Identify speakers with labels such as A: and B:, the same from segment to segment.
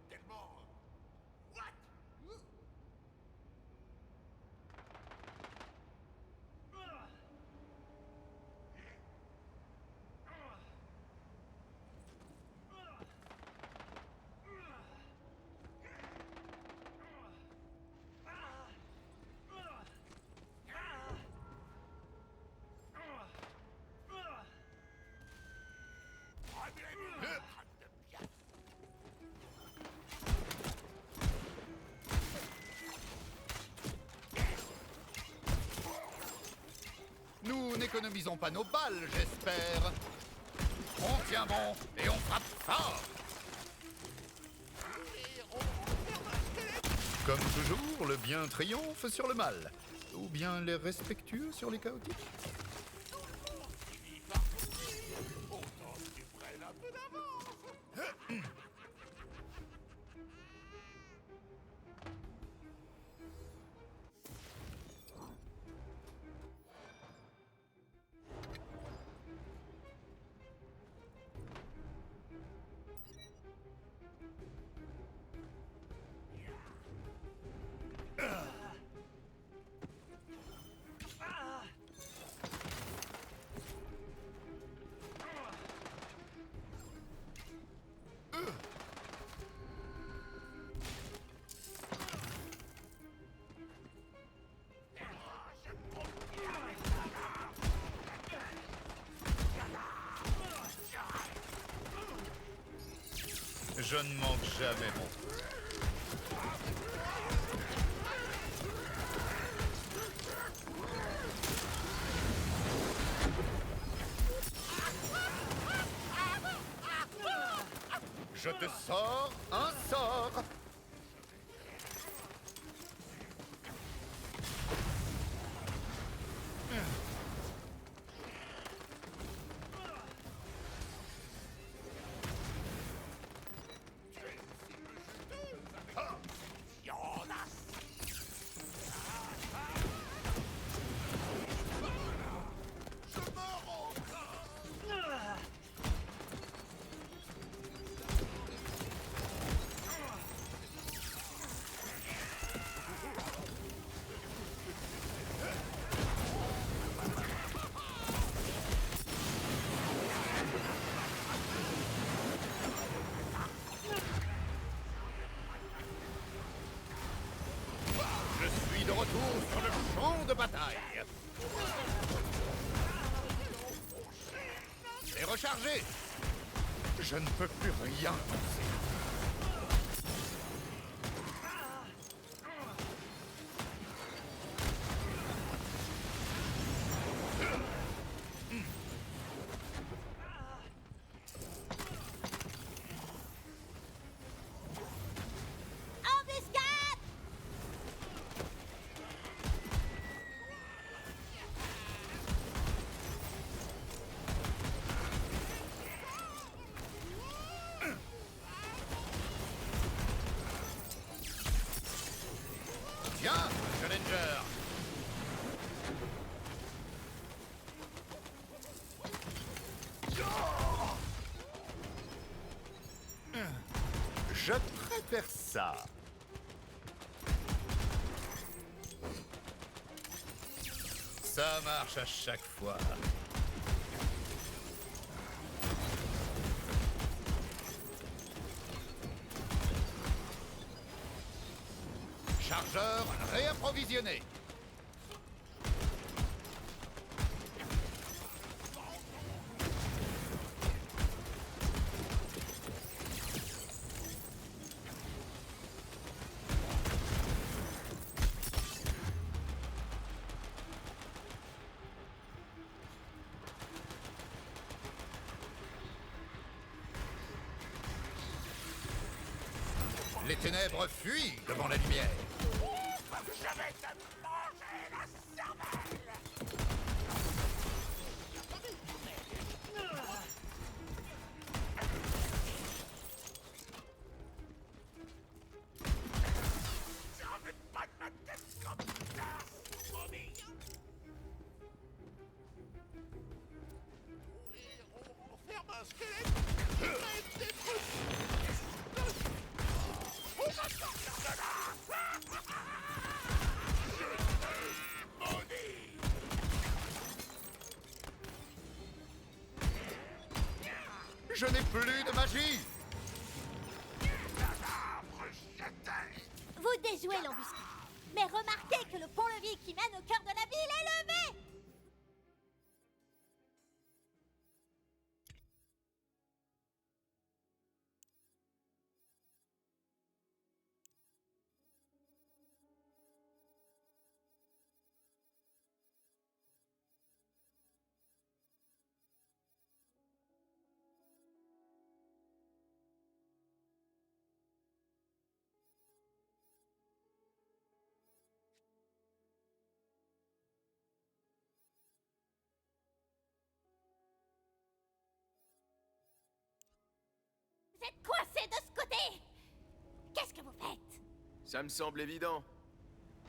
A: Tellement... What?
B: Nous n'économisons pas nos balles, j'espère. On tient bon et on frappe fort. Comme toujours, le bien triomphe sur le mal. Ou bien les respectueux sur les chaotiques.
A: Autant que tu prennes un peu d'avance.
B: Je ne manque jamais mon coup. Je te sors un sort. Je suis de retour sur le champ de bataille. Et rechargé. Je ne peux plus rien penser.
C: Embuscade!
B: Tiens, Challenger. Je préfère ça. Ça marche à chaque fois. Chargeur réapprovisionné. Les ténèbres fuient devant la lumière.
A: Je vais te manger la cervelle.
B: Je n'ai plus de magie.
C: Vous déjouez l'embuscade. Mais remarquez que le pont-levis qui mène au cœur de la ville est levé! Vous êtes coincés de ce côté! Qu'est-ce que vous faites?
D: Ça me semble évident.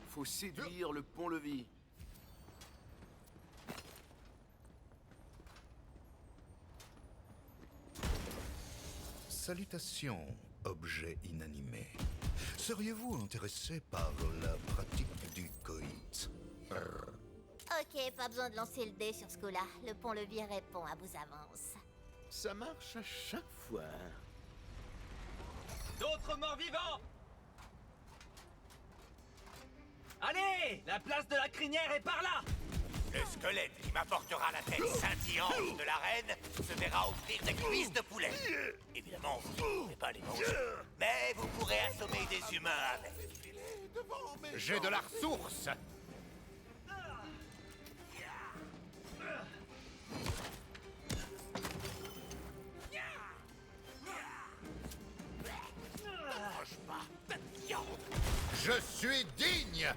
D: Faut séduire le pont-levis.
B: Salutations, objet inanimé. Seriez-vous intéressé par la pratique du coït?
C: Ok, pas besoin de lancer le dé sur ce coup-là. Le pont-levis répond à vos avances.
D: Ça marche à chaque fois.
E: D'autres morts vivants! Allez! La place de la crinière est par là!
A: Le squelette qui m'apportera la tête scintillante de la reine se verra offrir des cuisses de poulet. Évidemment, vous ne pourrez pas les manger, mais vous pourrez assommer des humains avec.
B: J'ai de la ressource.
A: T'approche pas, tête viande.
B: Je suis digne.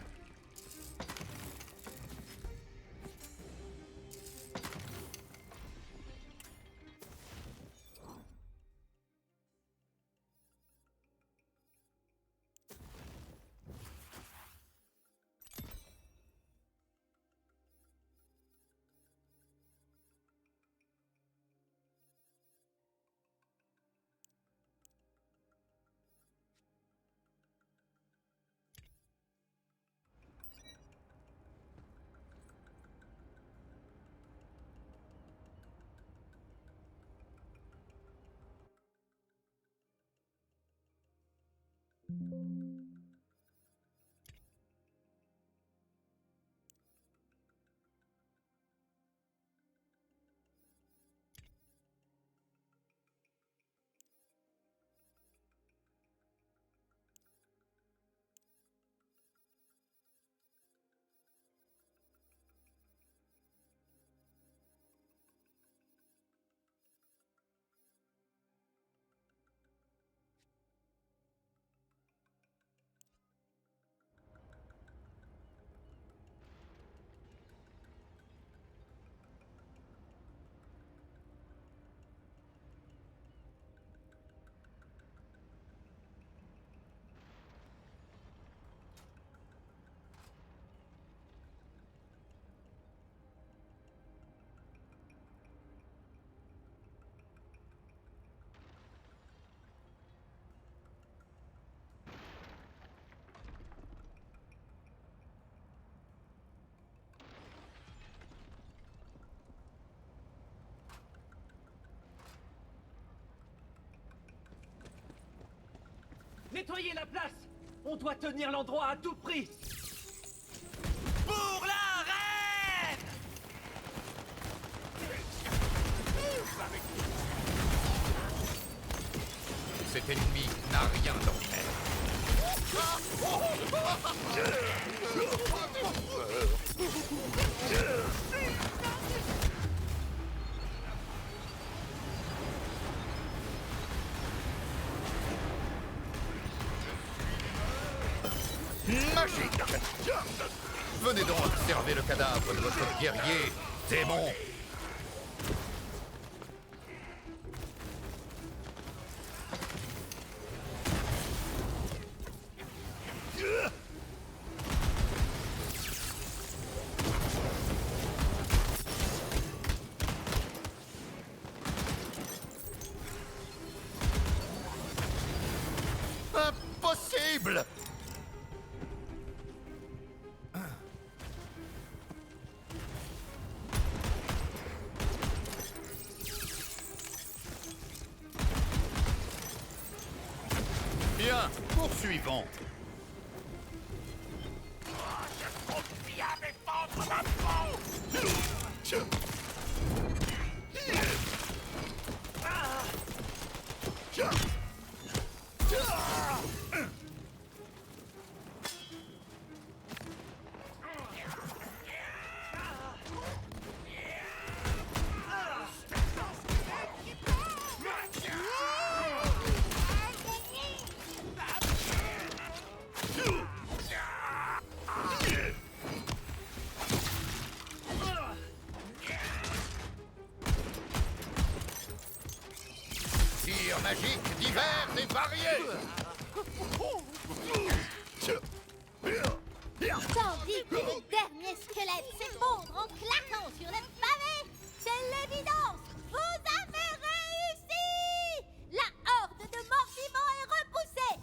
E: Nettoyez la place! On doit tenir l'endroit à tout prix!
A: Pour la reine!
B: Cet ennemi n'a rien d'ordinaire. Magique! Venez donc observer le cadavre de votre guerrier, démon! Impossible! Poursuivons.
A: Je compte bien défendre ma peau.
B: Tir magique divers et variés.
C: Tandis que le dernier squelette s'effondre en claquant sur le pavé, c'est l'évidence. Vous avez réussi. La horde de morts-vivants est repoussée.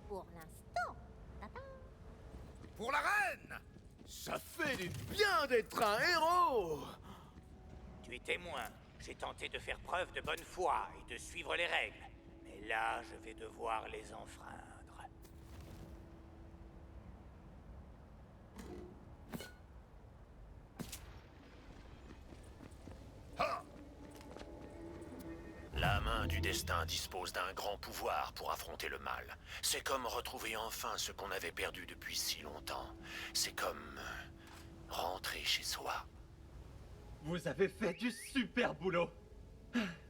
C: Pour l'instant. Tata.
B: Pour la reine.
D: Ça fait du bien d'être un héros!
A: Tu es témoin. J'ai tenté de faire preuve de bonne foi et de suivre les règles. Mais là, je vais devoir les enfreindre.
F: La main du destin dispose d'un grand pouvoir pour affronter le mal. C'est comme retrouver enfin ce qu'on avait perdu depuis si longtemps. C'est comme rentrer chez soi.
E: Vous avez fait du super boulot.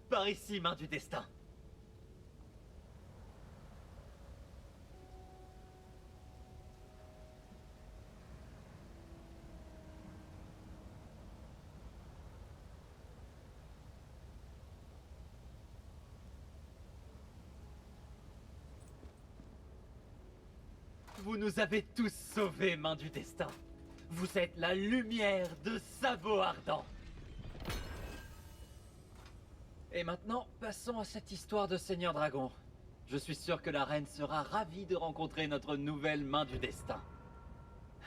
E: Par ici, main du destin. Vous nous avez tous sauvés, main du destin. Vous êtes la lumière de Sabot Ardent. Et maintenant, passons à cette histoire de Seigneur Dragon. Je suis sûr que la reine sera ravie de rencontrer notre nouvelle main du destin.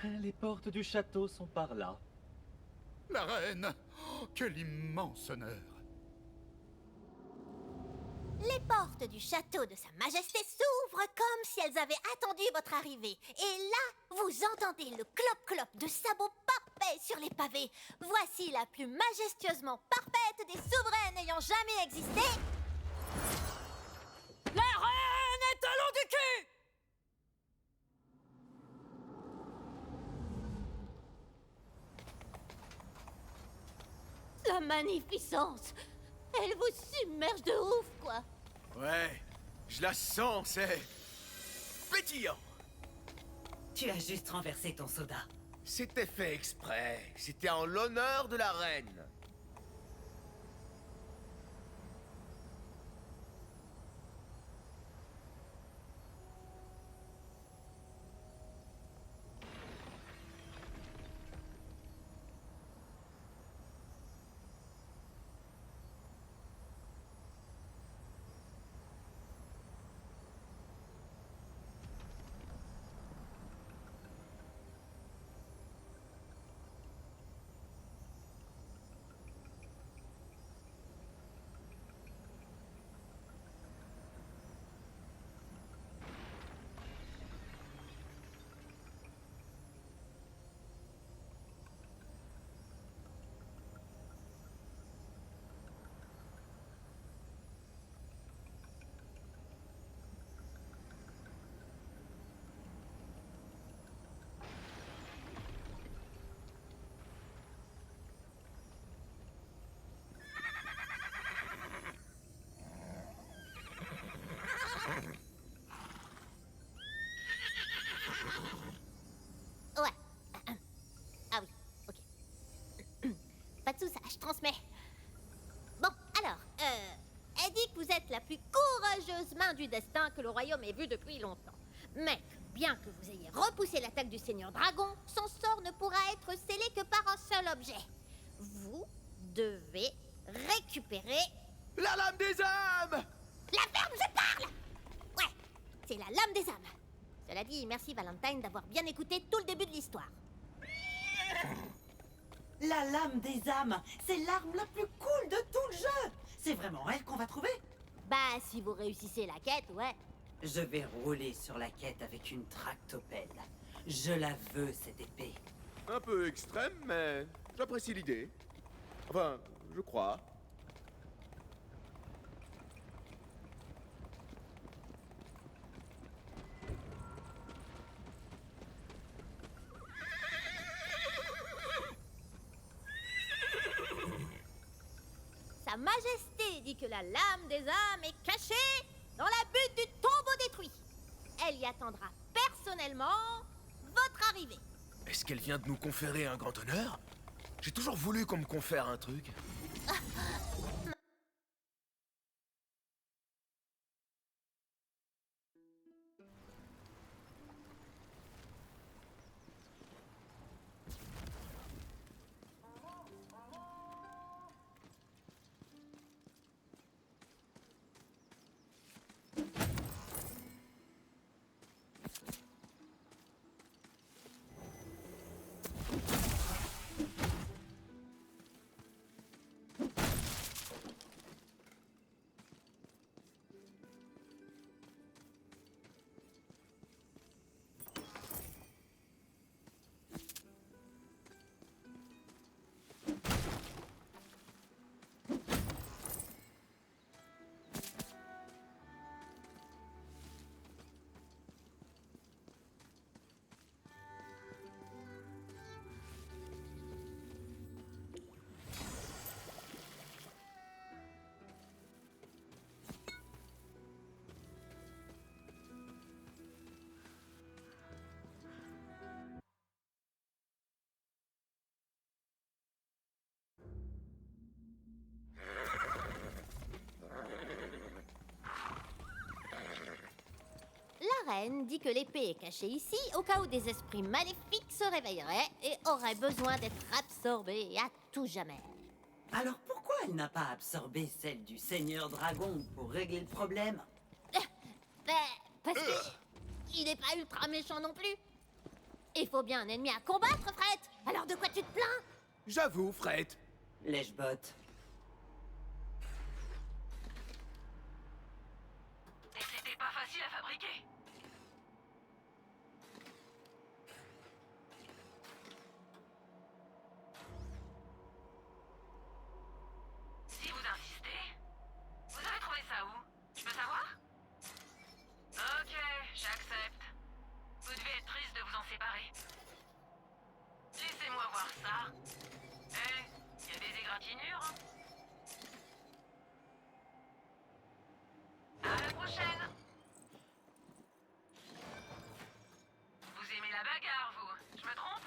E: Les portes du château sont par là.
B: La reine. Oh, quel immense honneur.
C: Les portes du château de Sa Majesté s'ouvrent comme si elles avaient attendu votre arrivée. Et là, vous entendez le clop-clop de sabots parfaits sur les pavés. Voici la plus majestueusement parfaite des souveraines ayant jamais existé.
G: La reine est à l'eau du cul!
C: La magnificence! Elle vous submerge de ouf, quoi!
D: Ouais, je la sens, c'est pétillant.
G: Tu as juste renversé ton soda.
D: C'était fait exprès. C'était en l'honneur de la reine.
C: Ouais. Ah oui, ok. Pas de sous ça, je transmets. Bon, alors, elle dit que vous êtes la plus courageuse main du destin que le royaume ait vue depuis longtemps. Mais, bien que vous ayez repoussé l'attaque du Seigneur Dragon, son sort ne pourra être scellé que par un seul objet. Vous devez récupérer
D: La lame des âmes!
C: la ferme, je parle! Ouais, c'est la lame des âmes. Cela dit, merci Valentine d'avoir bien écouté tout le début de l'histoire.
G: La lame des âmes, c'est l'arme la plus cool de tout le jeu. C'est vraiment elle qu'on va trouver?
C: Bah, si vous réussissez la quête, ouais.
G: Je vais rouler sur la quête avec une tractopelle. Je la veux, cette épée.
D: Un peu extrême, mais j'apprécie l'idée. Enfin, je crois.
C: Sa Majesté dit que la lame des âmes est cachée dans la butte du tombeau détruit. Elle y attendra personnellement votre arrivée.
D: Est-ce qu'elle vient de nous conférer un grand honneur? J'ai toujours voulu qu'on me confère un truc.
C: La reine dit que l'épée est cachée ici au cas où des esprits maléfiques se réveilleraient et auraient besoin d'être absorbés à tout jamais.
G: Alors pourquoi elle n'a pas absorbé celle du Seigneur Dragon pour régler le problème?
C: Parce que il n'est pas ultra méchant non plus. Il faut bien un ennemi à combattre, Fred. Alors de quoi tu te plains?
D: J'avoue, Fred.
G: Lèche-botte.
H: Et c'était pas facile à fabriquer. Si vous insistez, vous avez trouvé ça où? Je peux savoir? Ok, j'accepte. Vous devez être triste de vous en séparer. Laissez-moi voir ça. Eh, y a des égratignures? À la prochaine! Vous aimez la bagarre, vous? Je me trompe?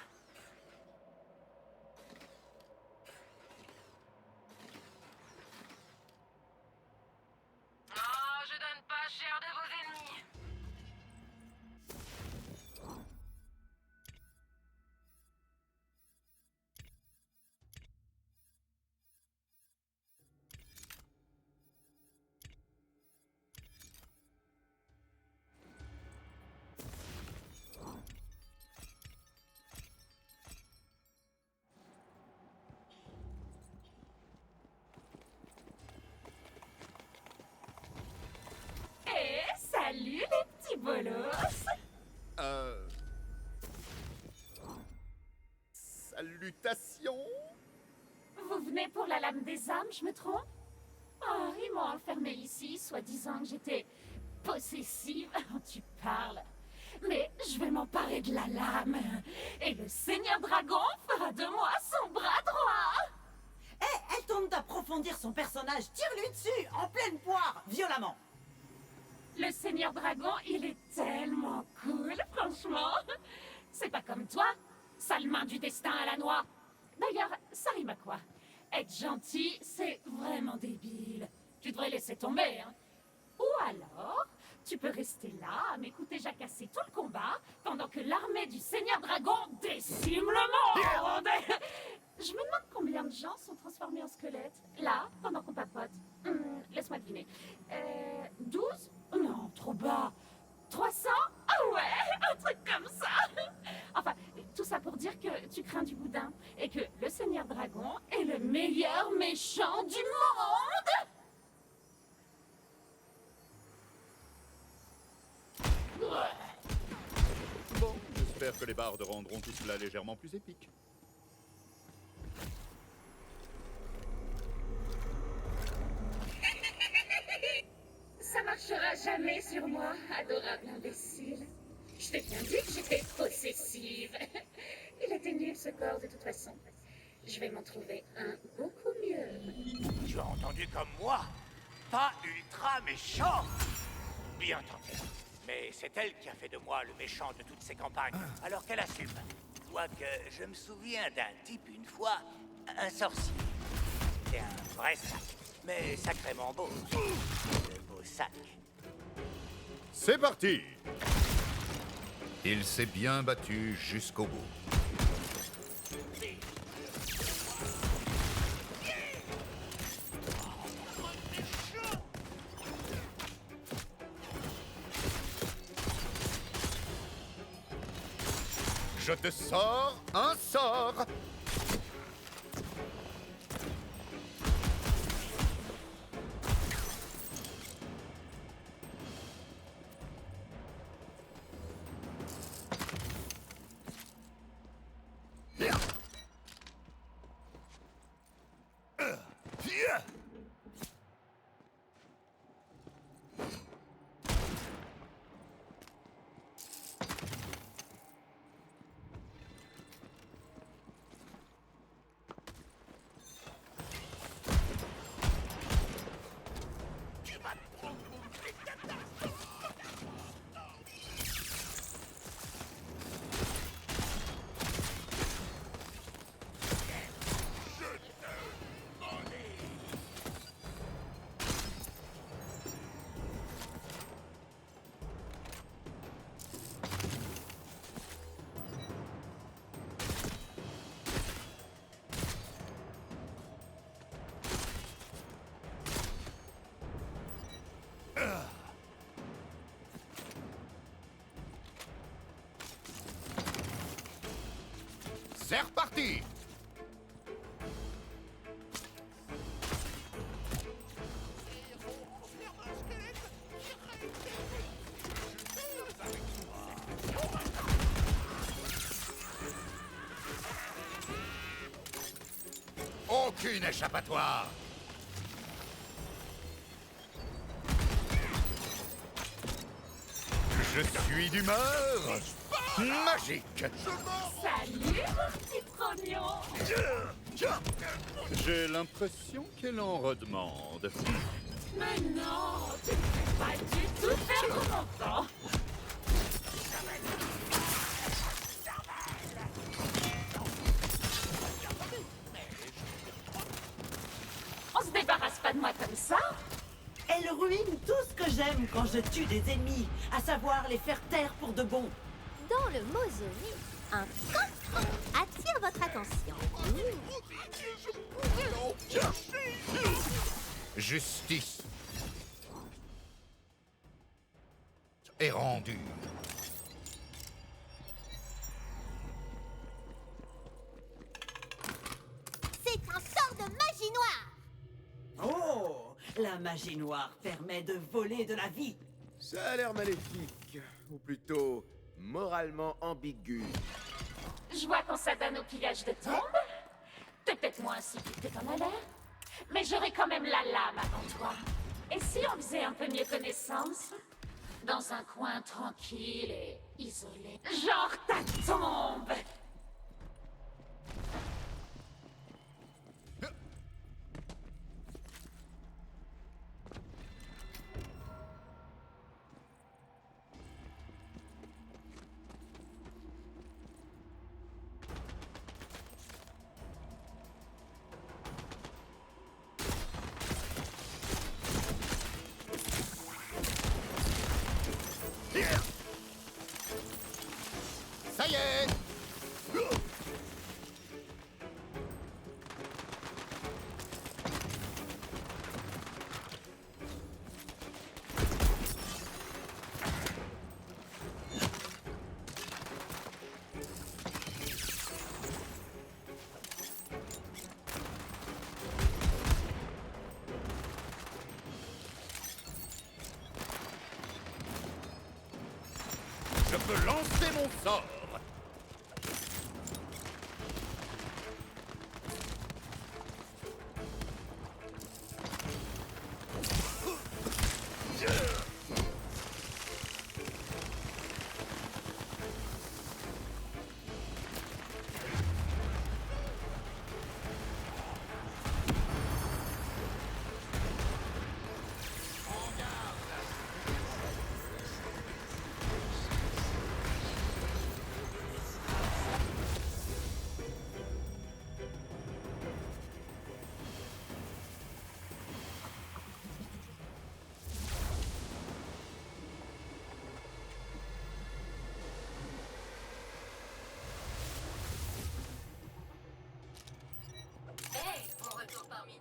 H: Oh, je donne pas cher de vos ennemis!
I: Eh, salut les petits bolos!
B: Salutations.
I: Vous venez pour la lame des âmes, je me trompe? Oh, ils m'ont enfermée ici, soi-disant que j'étais possessive. Tu parles. Mais je vais m'emparer de la lame. Et le Seigneur Dragon fera de moi son bras droit.
G: Eh, elle tente d'approfondir son personnage. Tire-lui dessus, en pleine poire, violemment.
I: Le Seigneur Dragon, il est tellement cool, franchement. C'est pas comme toi, sale main du destin à la noix. D'ailleurs, ça rime à quoi? Être gentil, c'est vraiment débile. Tu devrais laisser tomber, hein. Ou alors, tu peux rester là à m'écouter jacasser tout le combat pendant que l'armée du Seigneur Dragon décime le monde. Je me demande combien de gens sont transformés en squelettes, là, pendant qu'on papote. Laisse-moi deviner. 12? Non, trop bas. 300? Ah ouais, un truc comme ça. Enfin, tout ça pour dire que tu crains du boudin et que le Seigneur Dragon est le meilleur méchant du monde.
B: Bon, j'espère que les bardes rendront tout cela légèrement plus épique.
I: Ça marchera jamais sur moi, adorable imbécile. Je t'ai bien dit que j'étais possessive. Il était nul ce corps de toute façon. Je vais m'en trouver un beaucoup mieux.
A: Tu as entendu comme moi? Pas ultra méchant. Bien tenté. Mais c'est elle qui a fait de moi le méchant de toutes ces campagnes, alors qu'elle assume. Quoique, je me souviens d'un type une fois, un sorcier. C'était un vrai sac, mais sacrément beau. De beau sac.
B: C'est parti! Il s'est bien battu jusqu'au bout. Je te sors un sort! C'est reparti! Aucune échappatoire! Je suis d'humeur magique!
I: Salut, mon petit trognon.
B: J'ai l'impression qu'elle en redemande.
I: Mais non, tu ne fais pas du tout perdre mon temps. On se débarrasse pas de moi comme ça.
G: Elle ruine tout ce que j'aime quand je tue des ennemis, à savoir les faire taire pour de bon.
C: Dans le mausolée, un coffre attire votre attention.
B: Justice est rendue.
C: C'est un sort de magie noire.
G: Oh, la magie noire permet de voler de la vie.
D: Ça a l'air maléfique, ou plutôt moralement ambigu.
I: Je vois qu'on s'adonne au pillage de tombes. T'es peut-être moins insipide que t'en as l'air. Mais j'aurai quand même la lame avant toi. Et si on faisait un peu mieux connaissance? Dans un coin tranquille et isolé. Genre ta tombe.
B: Ça y est! peux lancer mon sort.
H: Hey, au retour parmi nous.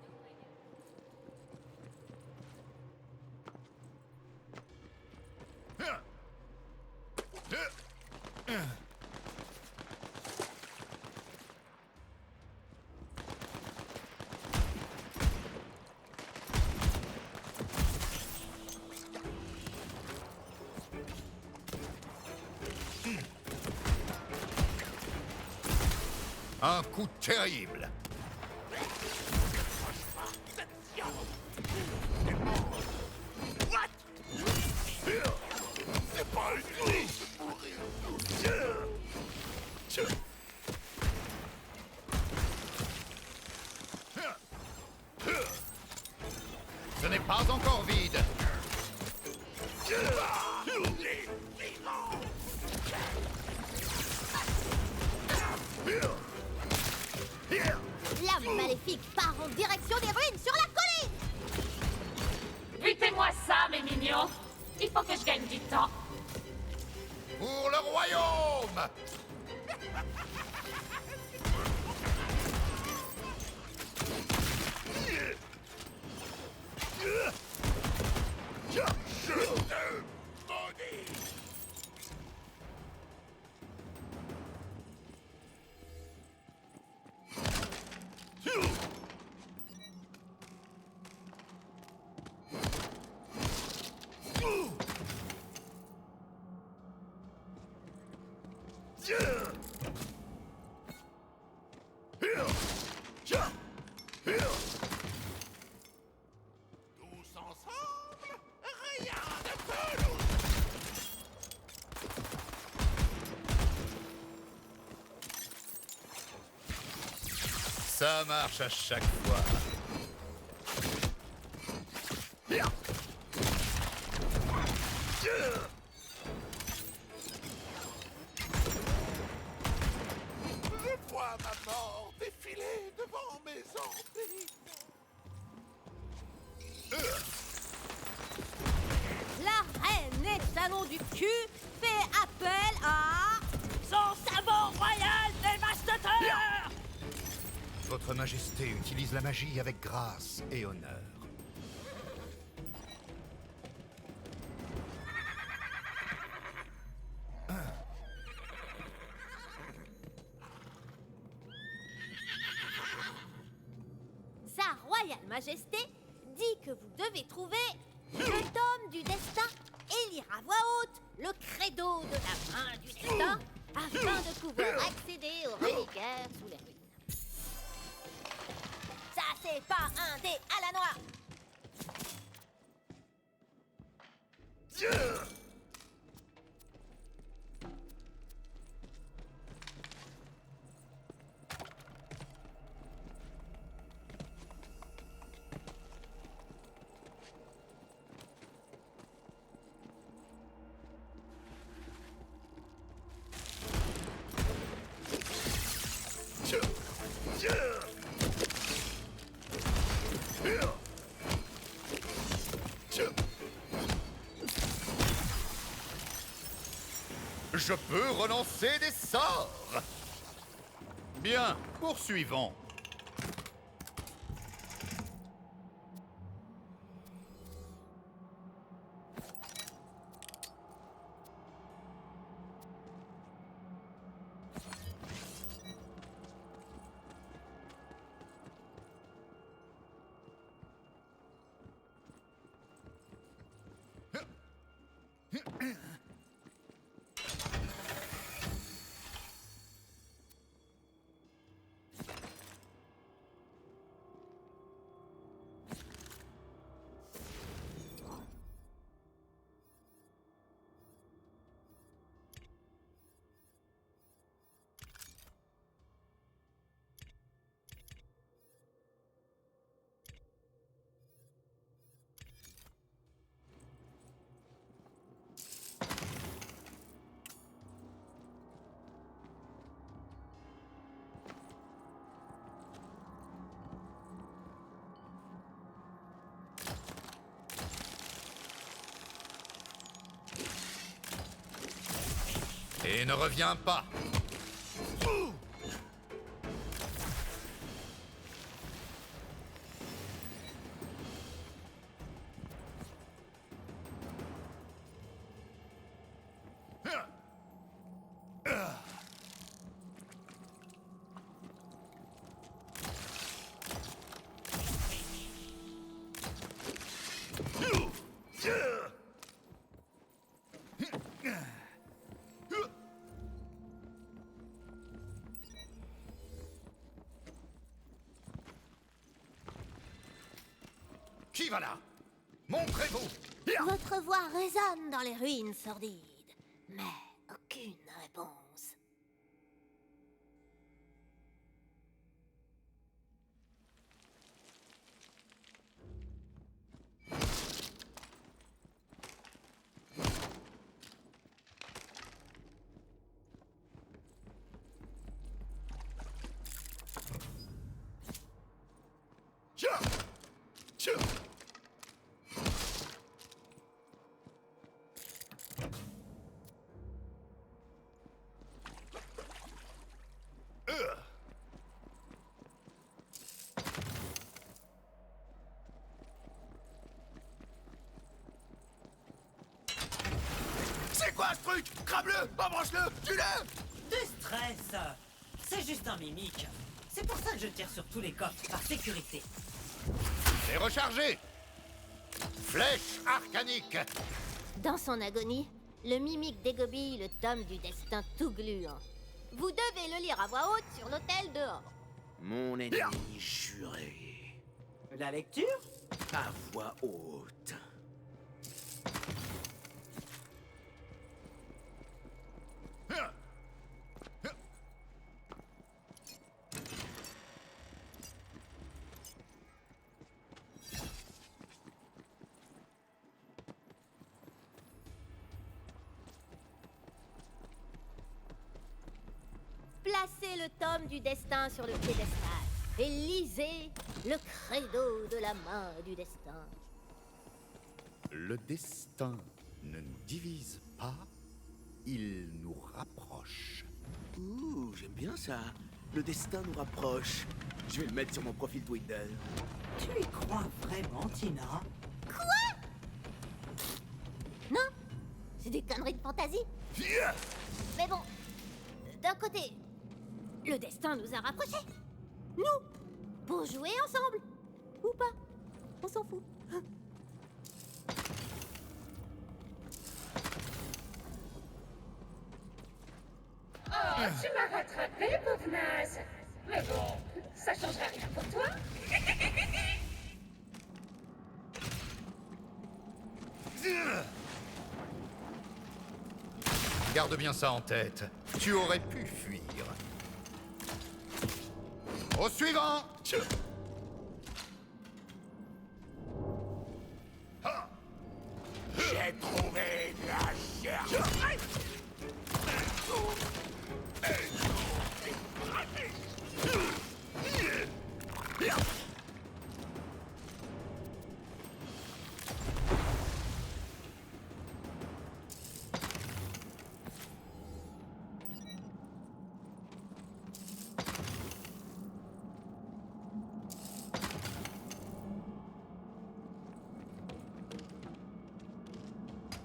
B: Un coup terrible.
A: C'est pas une vie de mourir.
B: Ce n'est pas encore vide.
A: Les vivants.
C: L'âme maléfique part en direction des ruines sur la colline.
I: Butez-moi ça, mes mignons. Il faut que je gagne du temps.
B: Pour le royaume.
A: Je te maudis. Tous ensemble, rien ne peut nous...
B: Ça marche à chaque fois.
A: Je vois ma mort défiler devant mes orbes.
C: La reine étalon du cul fait appel à son savon royal dévastateur.
B: Votre Majesté utilise la magie avec grâce et honneur.
C: Sa royale majesté dit que vous devez trouver le tome du destin et lire à voix haute le credo de la main du destin afin de pouvoir accéder aux reliquaires sous les ruines. Ça, c'est pas un dé à la noix.
B: Je peux relancer des sorts. Bien, poursuivons. Et ne reviens pas. Qui va là? Montrez-vous!
C: Votre voix résonne dans les ruines sordides, mais aucune réponse.
D: C'est quoi ce truc? Crame-le! Embranche-le! Tue-le!
G: De stress. C'est juste un mimique. C'est pour ça que je tire sur tous les coffres, par sécurité.
B: Et rechargez! Flèche arcanique!
C: Dans son agonie, le mimique dégobille le tome du destin tout gluant. Vous devez le lire à voix haute sur l'autel dehors.
D: Mon ennemi juré.
G: La lecture?
D: À voix haute.
C: Placez le tome du destin sur le piédestal et lisez le credo de la main du destin.
B: Le destin ne nous divise pas, il nous rapproche.
D: Ouh, j'aime bien ça. Le destin nous rapproche. Je vais le mettre sur mon profil Twitter.
G: Tu y crois vraiment, Tina?
C: Non, c'est des conneries de fantaisie. Mais bon, d'un côté, le destin nous a rapprochés. Nous, pour jouer ensemble. Ou pas, on s'en fout.
I: Oh, tu m'as rattrapé, pauvre naze. Mais bon, ça changera rien pour toi.
B: Garde bien ça en tête. Tu aurais pu fuir. Au suivant!
A: J'ai trouvé la cherche.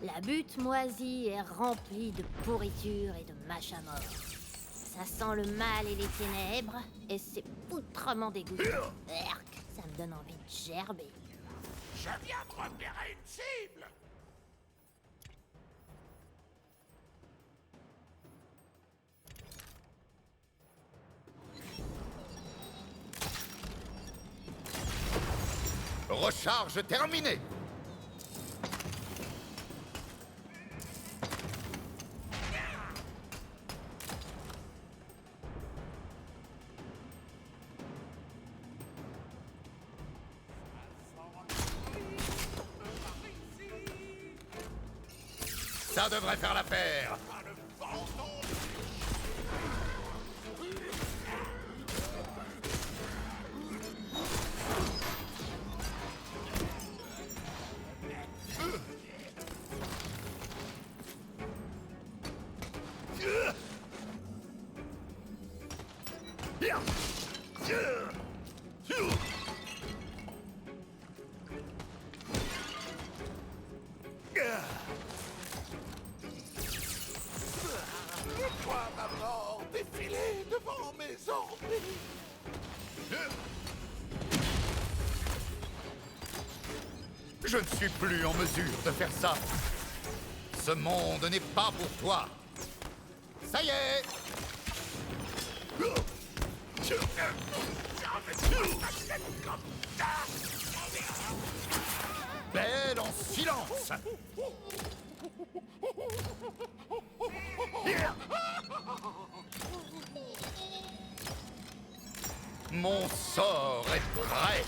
C: La butte moisie est remplie de pourriture et de mâches à mort. Ça sent le mal et les ténèbres, et c'est poutrement dégoûtant. Erk, ça me donne envie de gerber.
A: Je viens de repérer une cible.
B: Recharge terminée! Ça devrait faire l'affaire! Je ne suis plus en mesure de faire ça. Ce monde n'est pas pour toi. Ça y est. Belle en silence. Mon sort est prêt.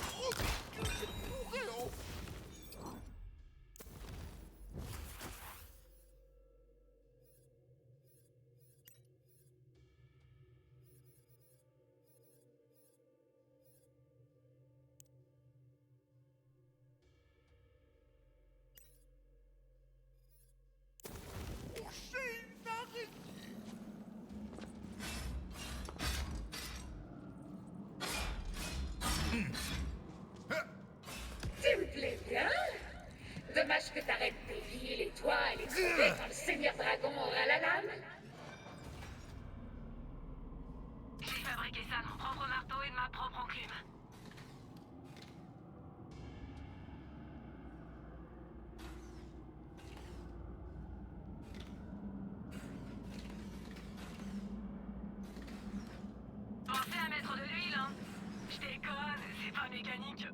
I: Tu me plais bien. Dommage que t'arrêtes d'éveiller les toits et les trouver quand le Seigneur Dragon aura la lame.
H: J'ai fabriqué ça de mon propre marteau et de ma propre enclume. Pensez à mettre de l'huile, hein. Je déconne, c'est pas mécanique.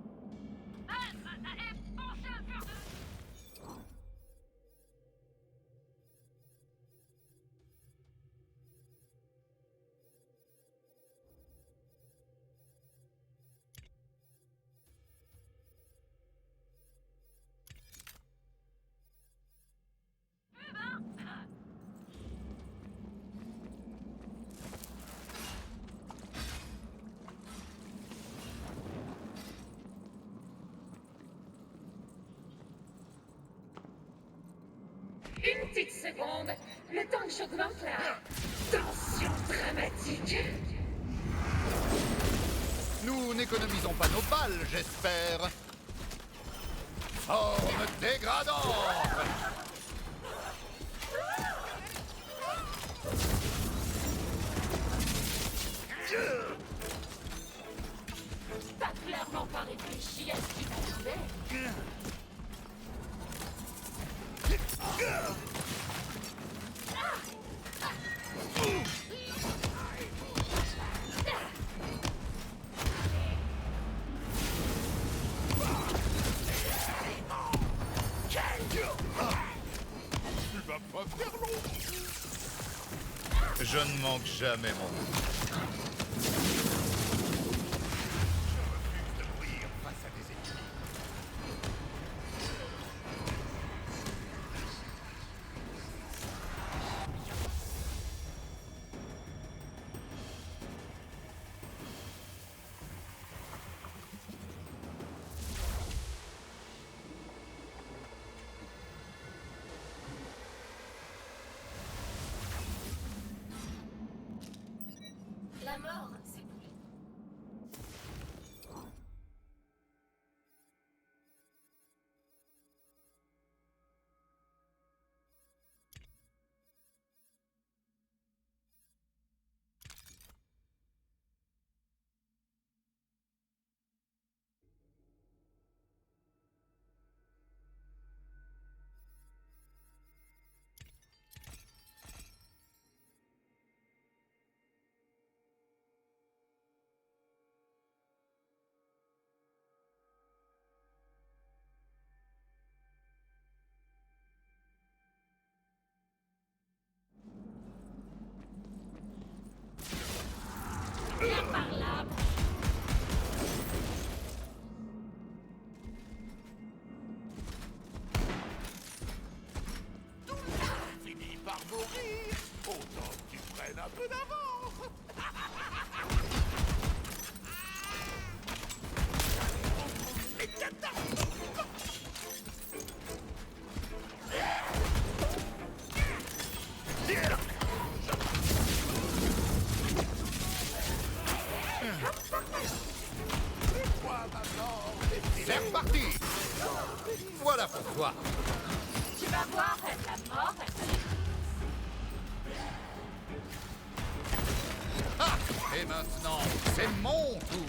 H: Et pensez à faire de...
I: Une petite seconde, le temps que j'augmente la tension dramatique.
B: Nous n'économisons pas nos balles, j'espère. Forme dégradante.
I: T'as clairement pas réfléchi à ce qui t'attendait.
B: Je ne manque jamais mon but. Face à des ennemis.
I: La mort, c'est plus. Viens par là.
A: Finis par mourir. Autant que tu prennes un peu d'avance.
B: C'est reparti. Voilà pour toi.
I: Tu vas voir, la mort, elle...
B: Ah! Et maintenant, c'est mon tour.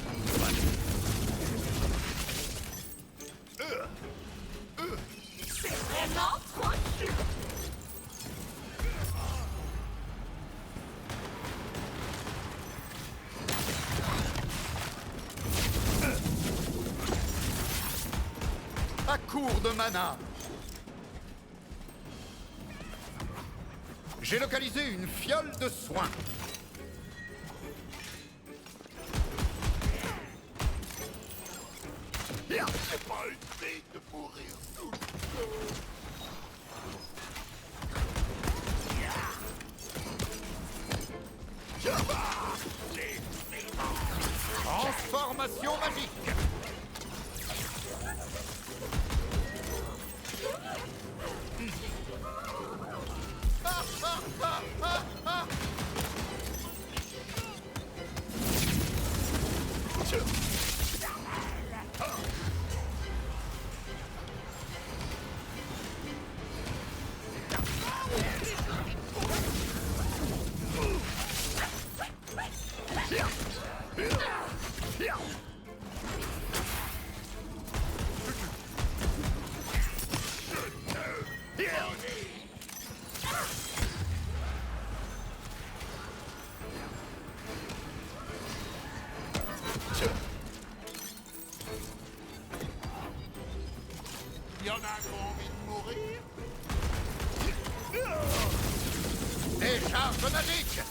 I: C'est vraiment trop chou.
B: À court de mana. J'ai localisé une fiole de soins. C'est pas une vie de mourir tout le temps. Transformation magique. Il y en a qui ont envie de mourir. Décharge magique.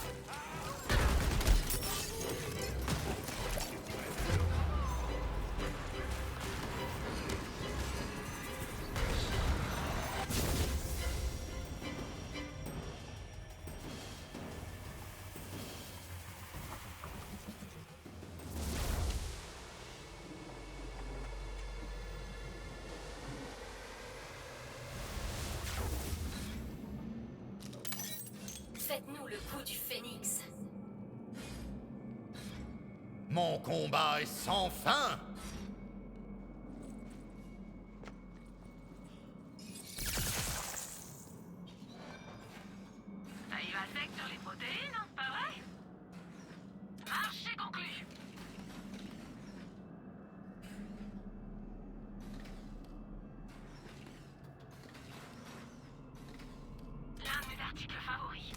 J: Faites-nous le coup du phénix.
B: Mon combat est sans fin.
H: Ça y va sec sur les protéines, hein, pas vrai? Marché conclu. L'un de mes articles favoris.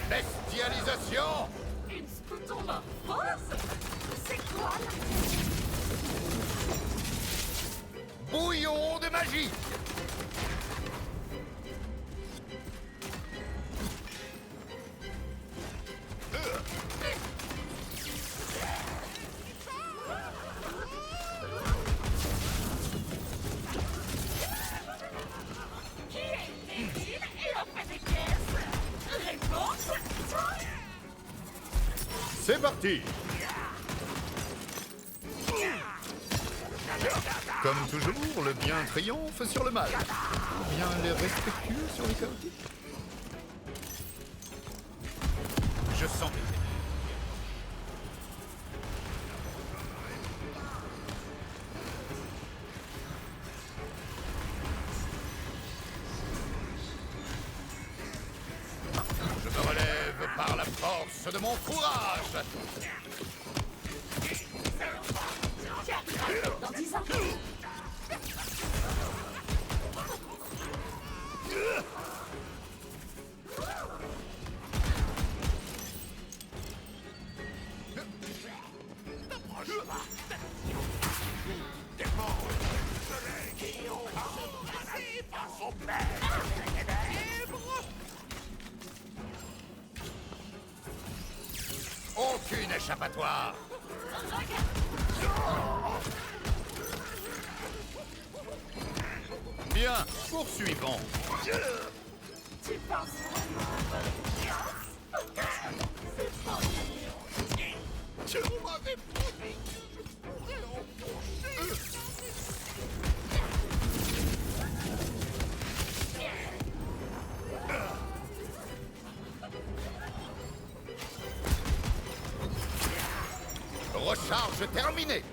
B: Bestialisation.
I: Une scoutomorphose? C'est quoi là?
B: Bouillon de magie.
I: Qui est débile et en fait des pièces? Réponse?
B: C'est parti. Comme toujours, le bien triomphe sur le mal. Ou bien les respectueux sur les chaotiques. Je sens. Je me relève par la force de mon courage.
I: Dans 10 ans.
B: Aucune échappatoire. Bien, poursuivons.
I: Tu penses vraiment à bonne chance? C'est pas mignon.
B: Tu m'avais promis que je pourrais l'enfoncer. Charge terminée.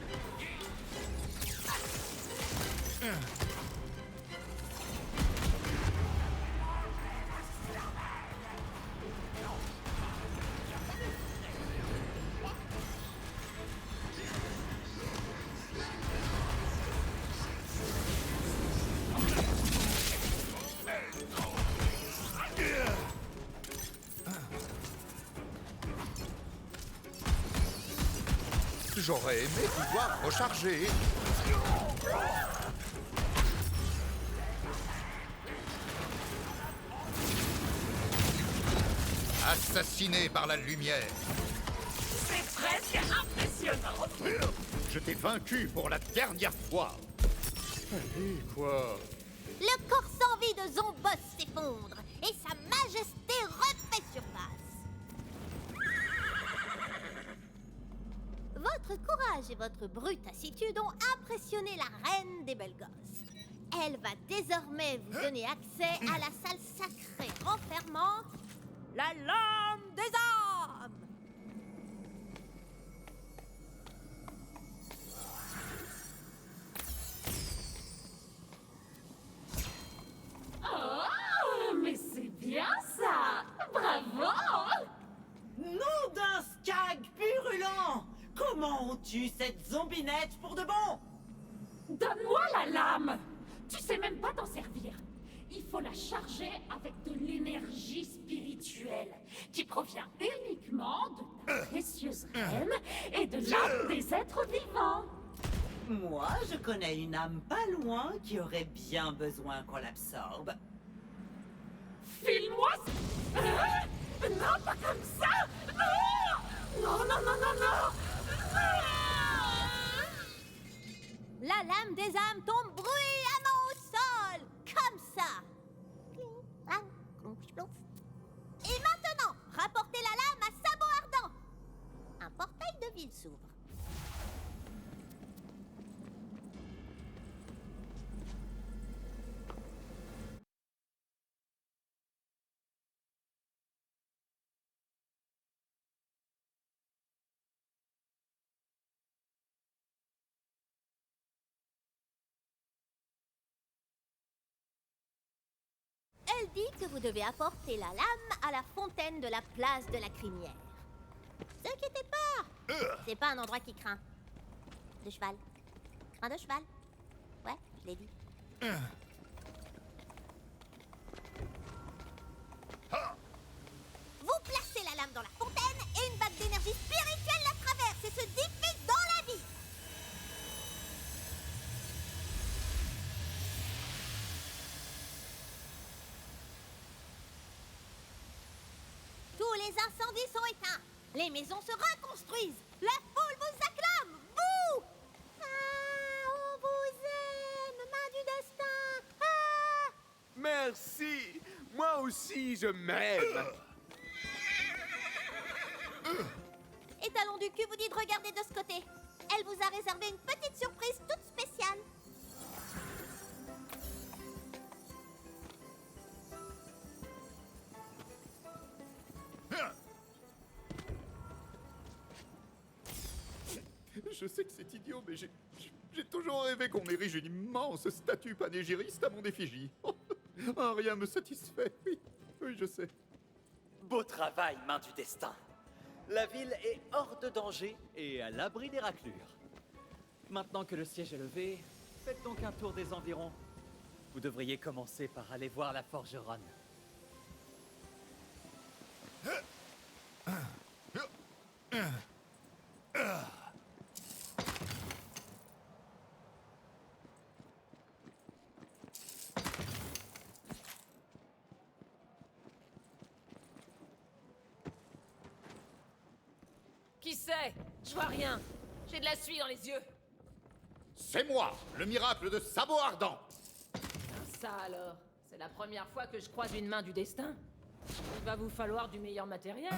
B: J'aurais aimé pouvoir recharger. Assassiné par la lumière.
I: C'est presque impressionnant.
B: Je t'ai vaincu pour la dernière fois. Allez, quoi?
C: Le corps sans vie de Zombos s'effondre et sa majesté refait surface. Votre courage et votre brutassitude ont impressionné la reine des belles gosses. Elle va désormais vous donner accès à la salle sacrée renfermant la lame des âmes.
I: Oh, mais c'est bien ça. Bravo.
G: Nom d'un skag purulent! Comment on tue cette zombinette pour de bon?
I: Donne-moi la lame. Tu sais même pas t'en servir. Il faut la charger avec de l'énergie spirituelle qui provient uniquement de ta précieuse reine et de l'âme des êtres vivants.
G: Moi, je connais une âme pas loin qui aurait bien besoin qu'on l'absorbe.
I: File-moi ça. Non, pas comme ça. Non. Non, non, non, non, non.
C: La lame des âmes tombe bruyamment au sol, comme ça. Et maintenant, rapportez la lame à Sabot Ardent. Un portail de ville s'ouvre. Elle dit que vous devez apporter la lame à la fontaine de la place de la Crinière. Ne vous inquiétez pas, c'est pas un endroit qui craint. De cheval. Craint de cheval. Ouais, je l'ai dit. Vous placez la lame dans la fontaine et une vague d'énergie spirituelle la traverse et se diffuse dans la vie. Tous les incendies sont éteints. Les maisons se reconstruisent. La foule vous acclame. Vous! Ah, on vous aime, main du destin. Ah!
D: Merci! Moi aussi, je m'aime!
C: Étalon du cul vous dit de regarder de ce côté. Elle vous a réservé une petite surprise toute spéciale.
B: Je sais que c'est idiot, mais j'ai toujours rêvé qu'on érige une immense statue panégyriste à mon effigie. Rien me satisfait, oui. Oui, je sais.
E: Beau travail, main du destin. La ville est hors de danger et à l'abri des raclures. Maintenant que le siège est levé, faites donc un tour des environs. Vous devriez commencer par aller voir la forgeronne.
K: Qui c'est? Je vois rien. J'ai de la suie dans les yeux.
B: C'est moi, le miracle de Sabot Ardent.
K: Ça alors, c'est la première fois que je croise une main du destin. Il va vous falloir du meilleur matériel.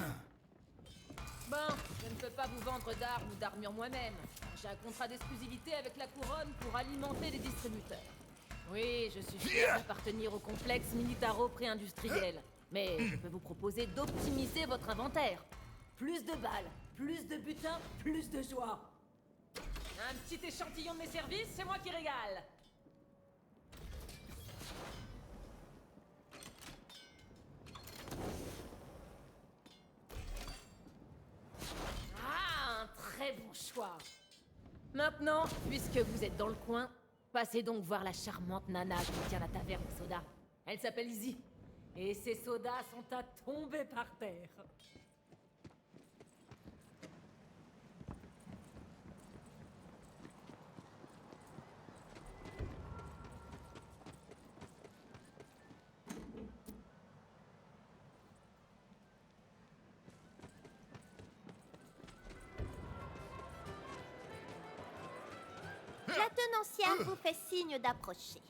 K: Bon, je ne peux pas vous vendre d'armes ou d'armure moi-même. J'ai un contrat d'exclusivité avec la couronne pour alimenter les distributeurs. Oui, je suis fier d'appartenir au complexe militaro-pré-industriel. Mais je peux vous proposer d'optimiser votre inventaire. Plus de balles, plus de butin, plus de joie. Un petit échantillon de mes services, c'est moi qui régale. Ah, un très bon choix. Maintenant, puisque vous êtes dans le coin, passez donc voir la charmante nana qui tient la taverne de soda. Elle s'appelle Izzy. Et ses sodas sont à tomber par terre.
C: La tenancière vous fait signe d'approcher.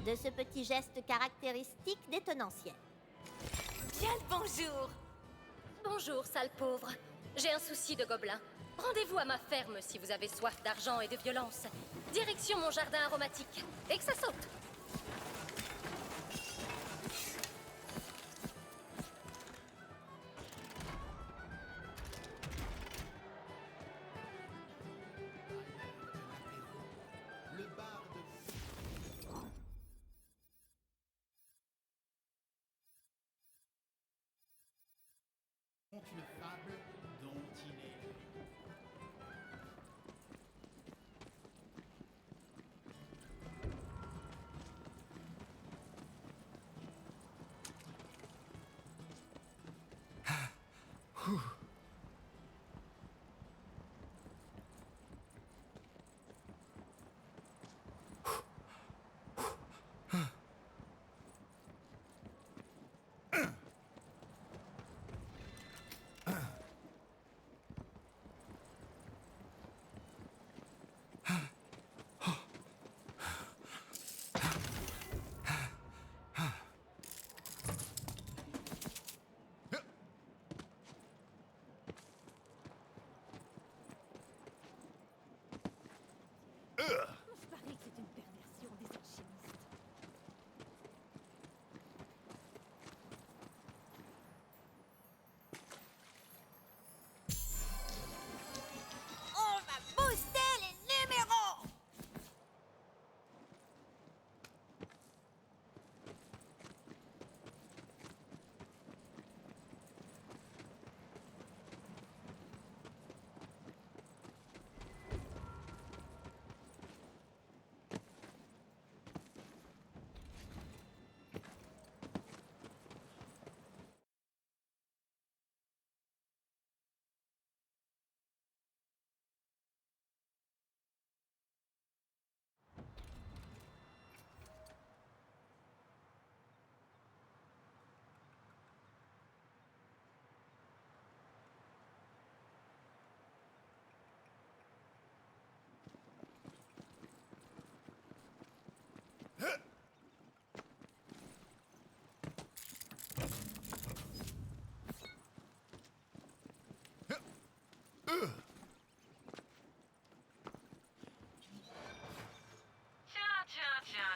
C: De ce petit geste caractéristique des tenancières.
J: Bien le bonjour. Bonjour, sale pauvre. J'ai un souci de gobelin. Rendez-vous à ma ferme si vous avez soif d'argent et de violence. Direction mon jardin aromatique. Et que ça saute.
L: Une fable dont il est...
I: Je parie que c'est une perversion des alchimistes.
C: On va booster les numéros!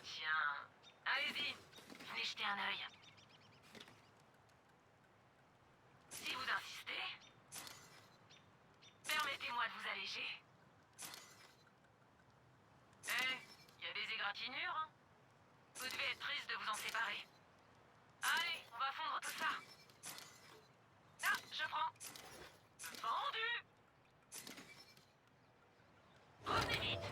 H: Tiens. Allez-y, venez jeter un œil. Si vous insistez, permettez-moi de vous alléger. Il y a des égratignures, hein? Vous devez être triste de vous en séparer. Allez, on va fondre tout ça. Ah, je prends. Vendu. Revenez vite.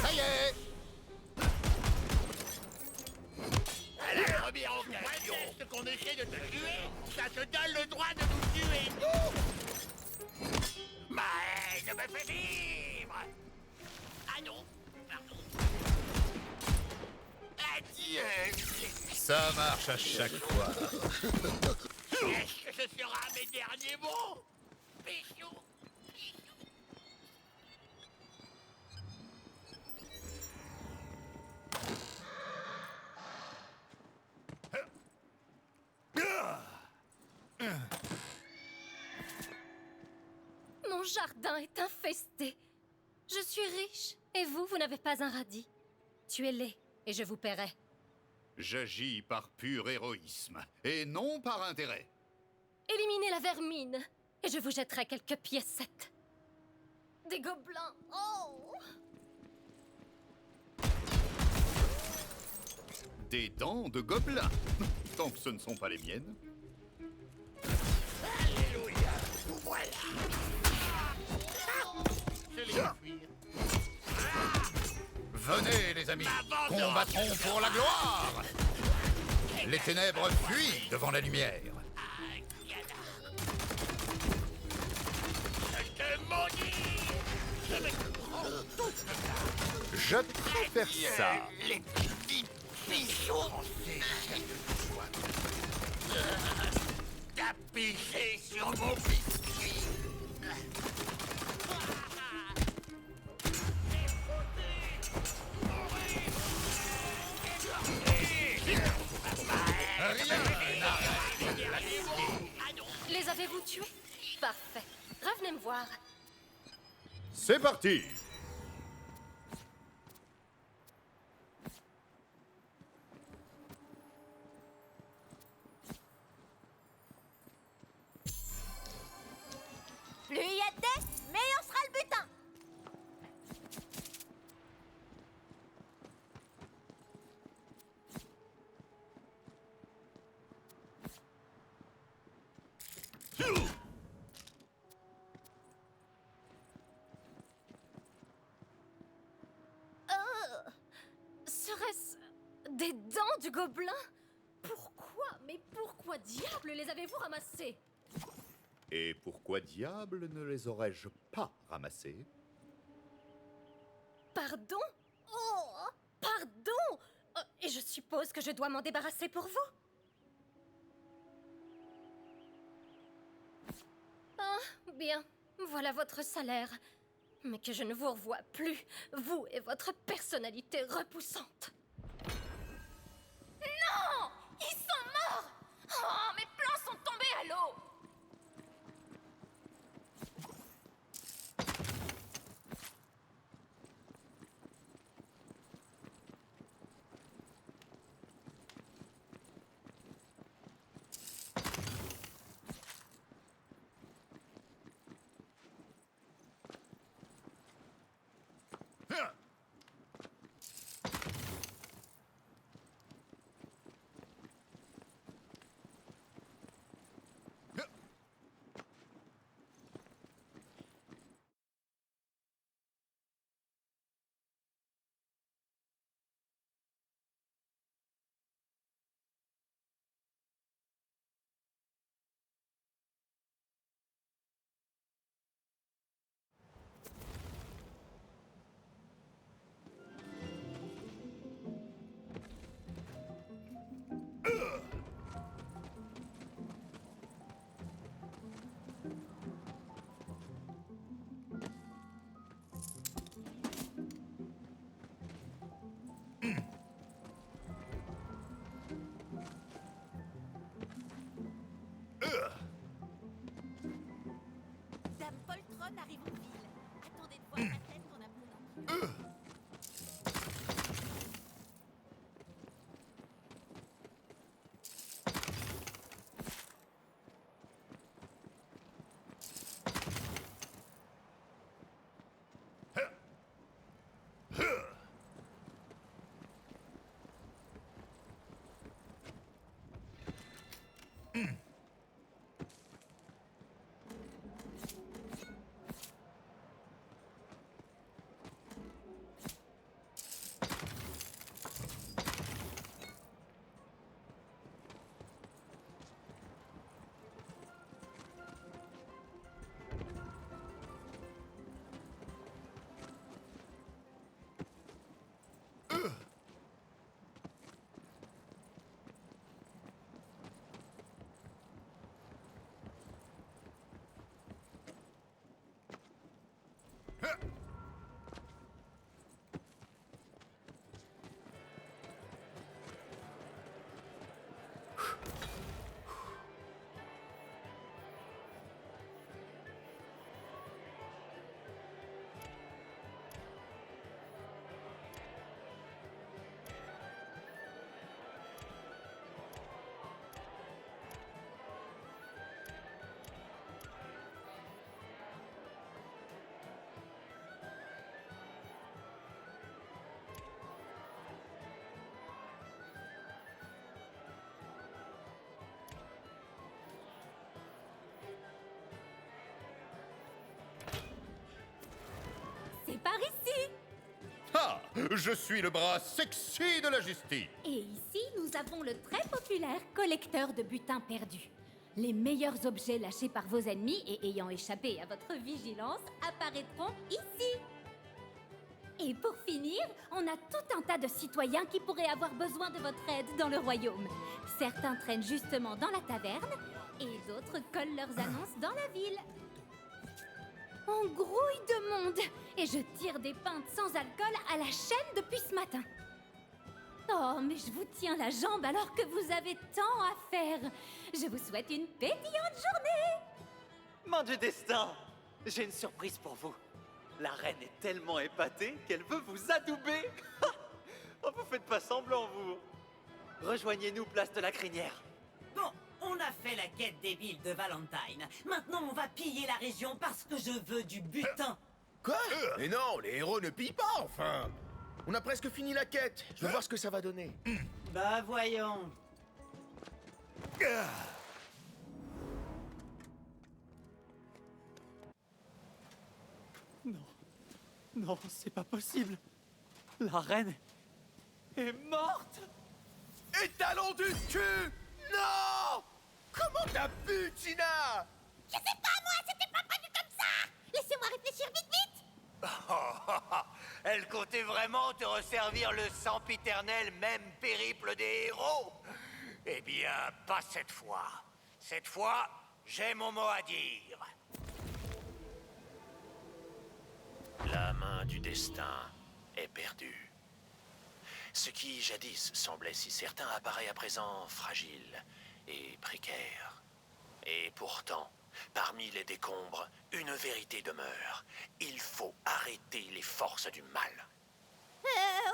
B: Ça y est!
A: Elle a remis en question. Ce qu'on essaie de te tuer, ça te donne le droit de nous tuer, nous! Ma haine me fait vivre! Ah non, pardon. Adieu!
B: Ça marche à chaque fois.
A: Est-ce que ce sera mes derniers mots? Bichou!
J: jardin est infesté. Je suis riche, et vous, vous n'avez pas un radis. Tuez-les, et je vous paierai.
B: J'agis par pur héroïsme, et non par intérêt.
J: Éliminez la vermine, et je vous jetterai quelques piécettes. Des gobelins, oh!
B: Des dents de gobelins. Tant que ce ne sont pas les miennes.
A: Alléluia, vous voilà. Je les fuir.
B: Venez, les amis, combattrons pour la gloire. Les ténèbres fuient devant la lumière.
A: Je te maudis. Je vais te prendre toute la...
B: Je préfère ça.
A: Les petits pigeons. T'as piché sur mon biscuit.
J: Les avez-vous tués? Parfait. Revenez me voir.
B: C'est parti.
C: Plus il y a de dés, meilleur sera le butin.
J: Serait-ce des dents du gobelin? Pourquoi? Mais pourquoi diable les avez-vous ramassées?
B: Et pourquoi diable ne les aurais-je pas ramassés?
J: Pardon? Oh! Pardon! Et je suppose que je dois m'en débarrasser pour vous? Ah, bien. Voilà votre salaire. Mais que je ne vous revoie plus, vous et votre personnalité repoussante. Non! Ils sont morts! Oh, mes plans sont tombés à l'eau!
C: Dame Poltron arrive en ville. Attendez de voir la tête qu'on a pris dans...
B: Je suis le bras sexy de la justice.
M: Et ici, nous avons le très populaire collecteur de butin perdu. Les meilleurs objets lâchés par vos ennemis et ayant échappé à votre vigilance apparaîtront ici. Et pour finir, on a tout un tas de citoyens qui pourraient avoir besoin de votre aide dans le royaume. Certains traînent justement dans la taverne et d'autres collent leurs annonces dans la ville. On grouille de monde et je tire des pintes sans alcool à la chaîne depuis ce matin. Oh, mais je vous tiens la jambe alors que vous avez tant à faire. Je vous souhaite une pétillante journée.
E: Main du destin, j'ai une surprise pour vous. La reine est tellement épatée qu'elle veut vous adouber. Oh, vous faites pas semblant, vous. Rejoignez-nous, place de la Crinière.
G: Bon, on a fait la quête débile de Valentine. Maintenant, on va piller la région parce que je veux du butin.
D: Quoi? Mais non, les héros ne pillent pas, enfin. On a presque fini la quête. Je veux voir ce que ça va donner.
G: Bah voyons.
E: Non, c'est pas possible. La reine est morte.
D: Étalon du cul! Non! Comment t'as pu, Tina?
C: Je sais pas, moi, c'était pas prévu comme ça. Laissez-moi réfléchir vite, vite.
A: Elle comptait vraiment te resservir le sempiternel même périple des héros? Eh bien, pas cette fois. Cette fois, j'ai mon mot à dire.
F: La main du destin est perdue. Ce qui, jadis, semblait si certain apparaît à présent fragile et précaire. Et pourtant, parmi les décombres, une vérité demeure. Il faut arrêter les forces du mal.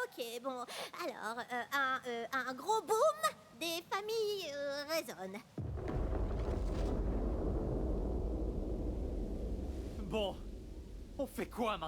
C: Ok, bon. Alors, un gros boom, des familles résonnent.
E: Bon, on fait quoi maintenant?